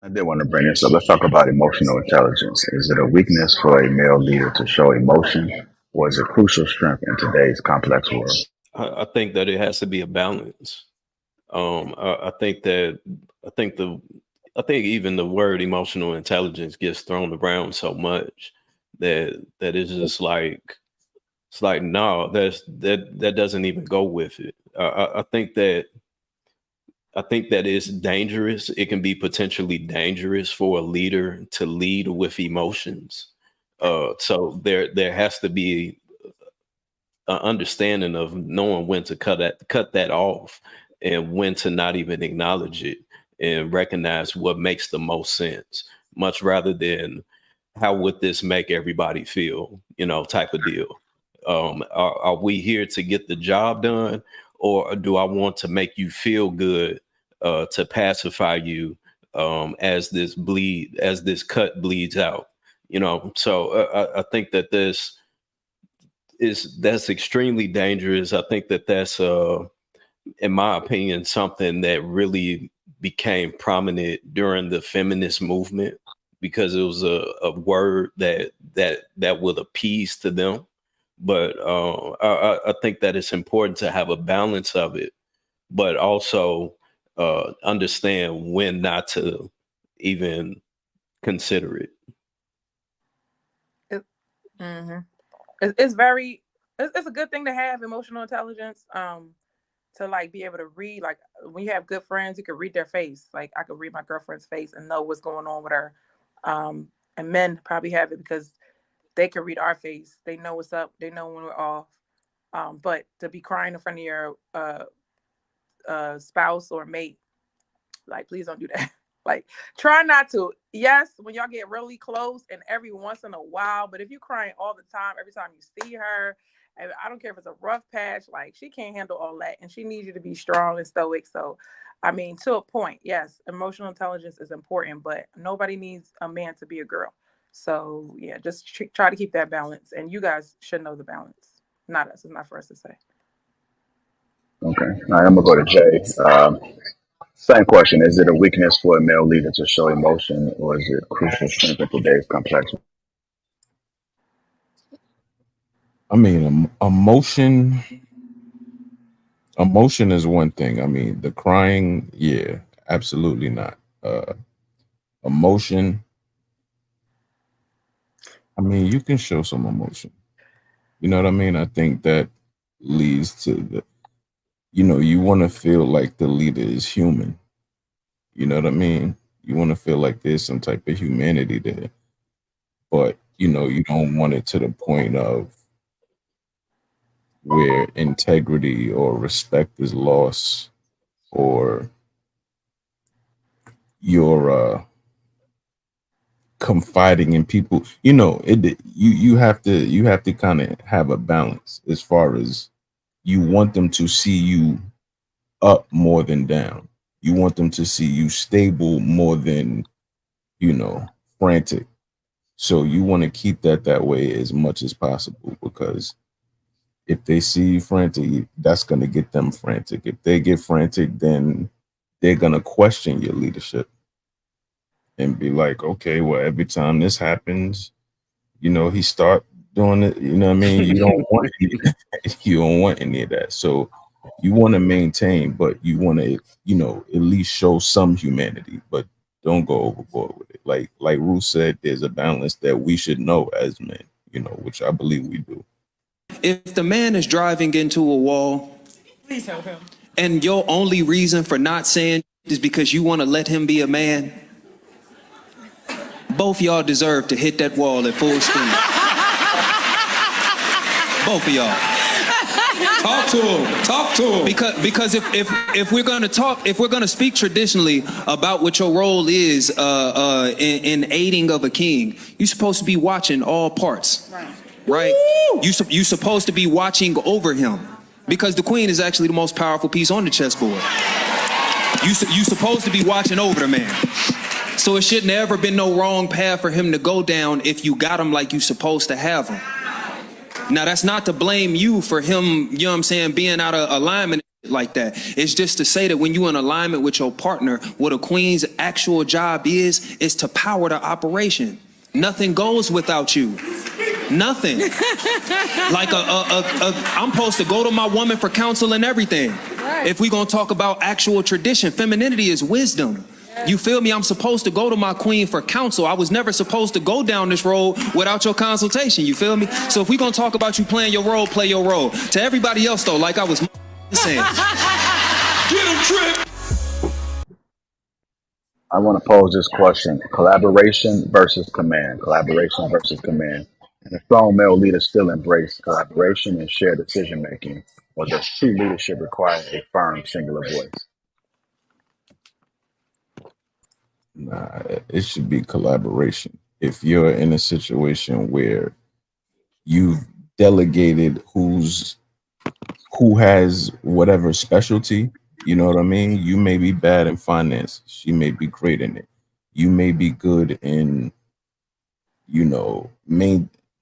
I did want to bring this up. Let's talk about emotional intelligence. Is it a weakness for a male leader to show emotion, or is it crucial strength in today's complex world? I think that it has to be a balance. I think that I think the I think even the word emotional intelligence gets thrown around so much that it's just like it's like no, that doesn't even go with it. I think that it's dangerous. It can be potentially dangerous for a leader to lead with emotions. So there has to be an understanding of knowing when to cut that off and when to not even acknowledge it and recognize what makes the most sense, much rather than how would this make everybody feel, type of deal. Are we here to get the job done, or do I want to make you feel good, to pacify you, as this cut bleeds out? So I think that that's extremely dangerous. I think that that's in my opinion something that really became prominent during the feminist movement because it was a word that would appease to them. But I think that it's important to have a balance of it, but also understand when not to even consider it. It, mhm. It's very it's a good thing to have emotional intelligence. To like be able to read, like when you have good friends, you can read their face. Like I could read my girlfriend's face and know what's going on with her. And men probably have it because they can read our face. They know what's up. They know when we're off. But to be crying in front of your spouse or mate, like please don't do that. Like try not to. Yes, when y'all get really close and every once in a while, but if you're crying all the time, every time you see her, and I don't care if it's a rough patch, like she can't handle all that and she needs you to be strong and stoic. So I mean, to a point, yes, emotional intelligence is important, but nobody needs a man to be a girl. So yeah, just try to keep that balance, and you guys should know the balance. Not us. It's not for us to say. Okay. All right, I'm gonna go to Jay. Same question. Is it a weakness for a male leader to show emotion, or is it crucial strength in today's complex? I mean, emotion is one thing. I mean, the crying, yeah, absolutely not. Emotion, I mean, you can show some emotion. You know what I mean? I think that leads to you want to feel like the leader is human. You know what I mean? You want to feel like there's some type of humanity there, but you don't want it to the point of where integrity or respect is lost, or you're confiding in people. You have to kind of have a balance as far as you want them to see you up more than down. You want them to see you stable more than you know frantic. So you want to keep that way as much as possible, because if they see you frantic, that's going to get them frantic. If they get frantic, then they're going to question your leadership and be like, okay, well, every time this happens, he start doing it. You know what I mean? You don't want you don't want any of that. So you want to maintain, but you want to, at least show some humanity, but don't go overboard with it. Like Ruth said, there's a balance that we should know as men, which I believe we do. If the man is driving into a wall, please help him. And your only reason for not saying is because you want to let him be a man, both y'all deserve to hit that wall at full speed. Both of y'all. Talk to him. Talk to him. Because if we're gonna speak traditionally about what your role is in aiding of a king, you're supposed to be watching all parts. Right? You supposed to be watching over him, because the queen is actually the most powerful piece on the chessboard. You supposed to be watching over the man. So it should never been no wrong path for him to go down if you got him like you supposed to have him. Now that's not to blame you for him, you know what I'm saying, being out of alignment. like that. It's just to say that when you're in alignment with your partner, what a queen's actual job is to power the operation. Nothing goes without you. Nothing. Like I'm supposed to go to my woman for counsel and everything. Right. If we gonna talk about actual tradition, femininity is wisdom. You feel me? I'm supposed to go to my queen for counsel. I was never supposed to go down this road without your consultation. You feel me? So if we gonna talk about you playing your role, play your role. To everybody else though, like I was saying. Get him, Trip. I want to pose this question: collaboration versus command. Collaboration versus command. And a strong male leader still embrace collaboration and shared decision making, or does true leadership require a firm, singular voice? Nah, it should be collaboration. If you're in a situation where you've delegated who has whatever specialty, you know what I mean? You may be bad in finance. She may be great in it. You may be good in, you know,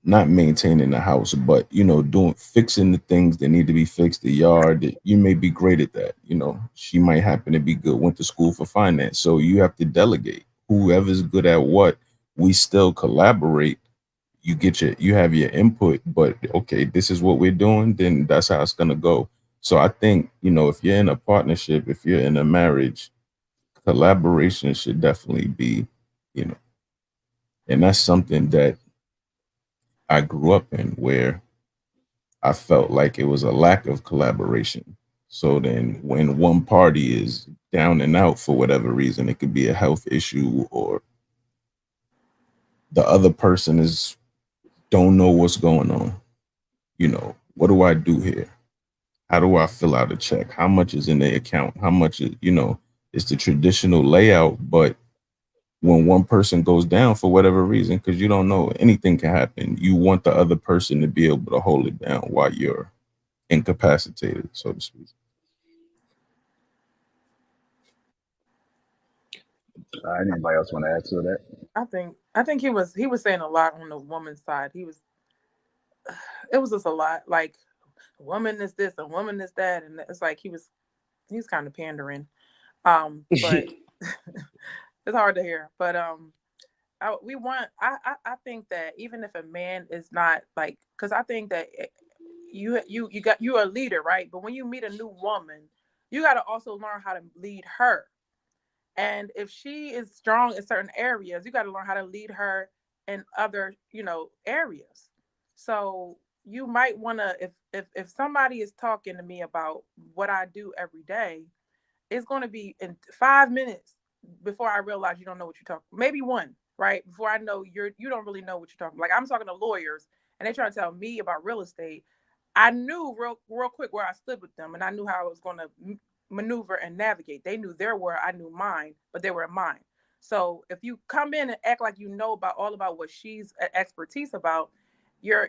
not maintaining the house, but you know, fixing the things that need to be fixed, the yard. You may be great at that. You know, she might happen to be good, went to school for finance. So you have to delegate. Whoever's good at what, we still collaborate. You have your input, but okay, this is what we're doing, then that's how it's gonna go. So I think, you know, if you're in a partnership, if you're in a marriage, collaboration should definitely be, you know, and that's something that I grew up in, where I felt like it was a lack of collaboration. So then when one party is down and out for whatever reason, it could be a health issue, or the other person don't know what's going on. You know, what do I do here? How do I fill out a check? How much is in the account? How much is, you know, it's the traditional layout, but when one person goes down for whatever reason, because you don't know, anything can happen, you want the other person to be able to hold it down while you're incapacitated, so to speak. Anybody else want to add to that? I think he was saying a lot on the woman's side. It was just a lot, like, a woman is this, a woman is that, and it's like he was kind of pandering. But it's hard to hear. But I think that even if a man is not like, because I think that you're a leader, right? But when you meet a new woman, you got to also learn how to lead her. And if she is strong in certain areas, you got to learn how to lead her in other, you know, areas. So you might want to, if somebody is talking to me about what I do every day, it's going to be in 5 minutes before I realize you don't know what you're talking. Maybe one, right? Before I know you don't really know what you're talking. Like, I'm talking to lawyers and they try to tell me about real estate. I knew real quick where I stood with them, and I knew how I was going to maneuver and navigate. They knew their where, I knew mine, but they were mine. So if you come in and act like you know about what she's expertise about, you're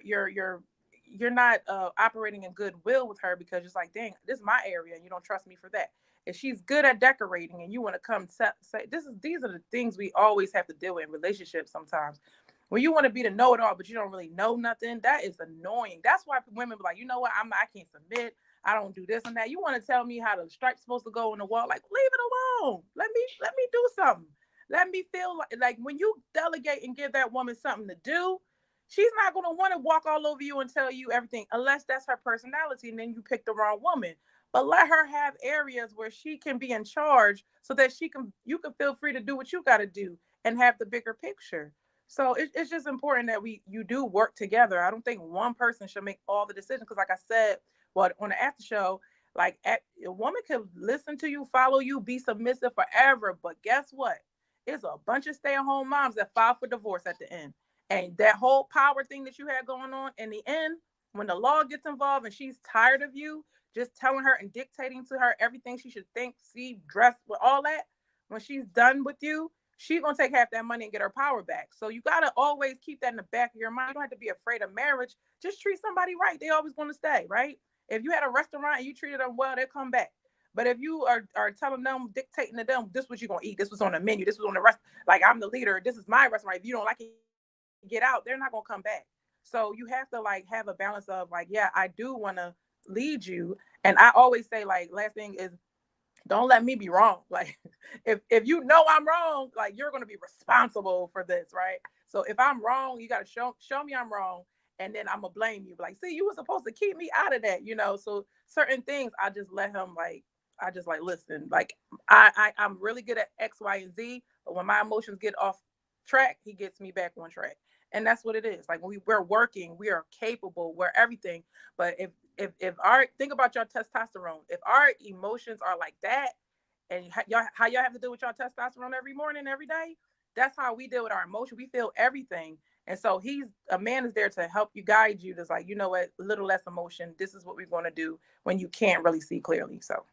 not operating in goodwill with her, because it's like, dang, this is my area and you don't trust me for that. If she's good at decorating and you want to come say these are the things we always have to deal with in relationships sometimes. When you want to be the know-it-all, but you don't really know nothing, that is annoying. That's why women be like, you know what, I can't submit. I don't do this and that. You want to tell me how the stripe's supposed to go on the wall? Like, leave it alone. Let me do something. Let me feel like when you delegate and give that woman something to do, she's not going to want to walk all over you and tell you everything, unless that's her personality, and then you pick the wrong woman. But let her have areas where she can be in charge, so that you can feel free to do what you got to do and have the bigger picture. So it's just important that you do work together. I don't think one person should make all the decisions, because like I said, well, on the after show, like, a woman could listen to you, follow you, be submissive forever, but guess what? It's a bunch of stay-at-home moms that file for divorce at the end. And that whole power thing that you had going on, in the end, when the law gets involved and she's tired of you just telling her and dictating to her everything she should think, see, dress, with all that, when she's done with you, she's going to take half that money and get her power back. So you got to always keep that in the back of your mind. You don't have to be afraid of marriage. Just treat somebody right. They always going to stay, right? If you had a restaurant and you treated them well, they'll come back. But if you are telling them, dictating to them, this is what you're going to eat, this was on the menu, this was on the rest, like, I'm the leader, this is my restaurant, if you don't like it, get out, they're not going to come back. So you have to, like, have a balance of, like, yeah, I do want to lead you. And I always say, like, last thing is, don't let me be wrong. Like, if you know I'm wrong, like, you're going to be responsible for this, right? So if I'm wrong, you got to show me I'm wrong, and then I'm gonna blame you. Like, see, you were supposed to keep me out of that, you know. So certain things, I just let him, like, I just like, listen, like, I'm really good at X, Y, and Z, but when my emotions get off track, he gets me back on track. And that's what it is. Like, when we're working, we are capable, we're everything. But if our, think about your testosterone, if our emotions are like that, and how y'all have to deal with your testosterone every morning, every day, that's how we deal with our emotion. We feel everything. And so a man is there to help you, guide you. That's like, you know what, a little less emotion. This is what we're going to do when you can't really see clearly. So